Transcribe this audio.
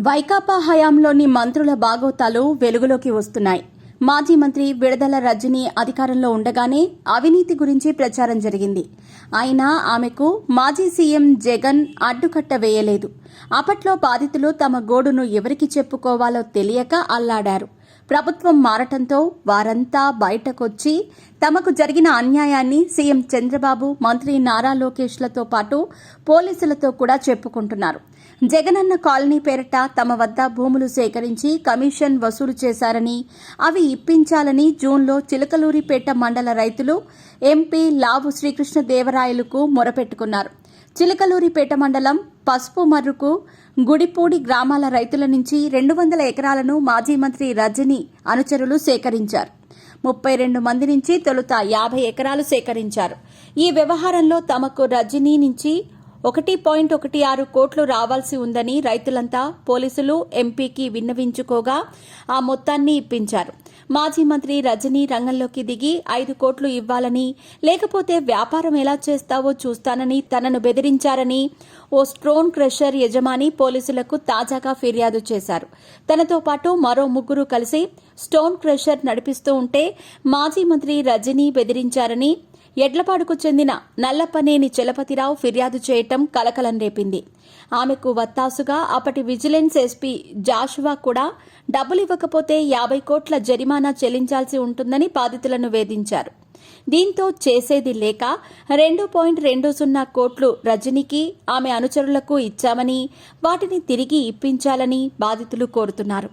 వైకాపా హయాంలోని మంత్రుల బాగోతాలు వెలుగులోకి వస్తున్నాయి. మాజీ మంత్రి విడదల రజని అధికారంలో ఉండగానే అవినీతి గురించి ప్రచారం జరిగింది. అయినా ఆమెకు మాజీ సీఎం జగన్ అడ్డుకట్ట వేయలేదు. అప్పట్లో బాధితులు తమ గోడును ఎవరికి చెప్పుకోవాలో తెలియక అల్లాడారు. ప్రభుత్వం మారటంతో వారంతా బయటకొచ్చి తమకు జరిగిన అన్యాయాన్ని సీఎం చంద్రబాబు, మంత్రి నారా లోకేష్లతో పాటు పోలీసులతో కూడా చెప్పుకుంటున్నారు. జగనన్న కాలనీ పేరిట తమ వద్ద భూములు సేకరించి కమిషన్ వసూలు చేశారని, అవి ఇప్పించాలని జూన్లో చిలకలూరిపేట మండల రైతులు ఎంపీ లావు శ్రీకృష్ణదేవరాయలకు మొరపెట్టుకున్నారు. చిలకలూరిపేట మండలం పసుపుమర్రుకు గుడిపూడి గ్రామాల రైతుల నుంచి 200 ఎకరాలను మాజీ మంత్రి రజని అనుచరులు సేకరించారు. 32 మంది నుంచి తొలుత 50 ఎకరాలు సేకరించారు. ఈ వ్యవహారంలో తమకు రజనీ నుంచి 1.16 కోట్లు రావాల్సి ఉందని రైతులంతా పోలీసులు, ఎంపీకి విన్నవించుకోగా ఆ మొత్తాన్ని ఇప్పించారు. మాజీ మంత్రి రజనీ రంగంలోకి దిగి 5 కోట్లు ఇవ్వాలని, లేకపోతే వ్యాపారం ఎలా చేస్తావో చూస్తానని తనను బెదిరించారని ఓ స్టోన్ క్రషర్ యజమాని పోలీసులకు తాజాగా ఫిర్యాదు చేశారు. తనతో పాటు మరో 3 కలిసి స్టోన్ క్రషర్ నడిపిస్తూ ఉంటే మాజీ మంత్రి రజనీ బెదిరించారని ఎడ్లపాడుకు చెందిన నల్లపనేని చలపతిరావు ఫిర్యాదు చేయటం కలకలం రేపింది. ఆమెకు వత్తాసుగా అప్పటి విజిలెన్స్ ఎస్పీ జాషువా కూడా డబ్బులివ్వకపోతే 50 కోట్ల జరిమానా చెల్లించాల్సి ఉంటుందని బాధితులను వేధించారు. దీంతో చేసేది లేక 2.20 కోట్లు రజనీకి, ఆమె అనుచరులకు ఇచ్చామని, వాటిని తిరిగి ఇప్పించాలని బాధితులు కోరుతున్నారు.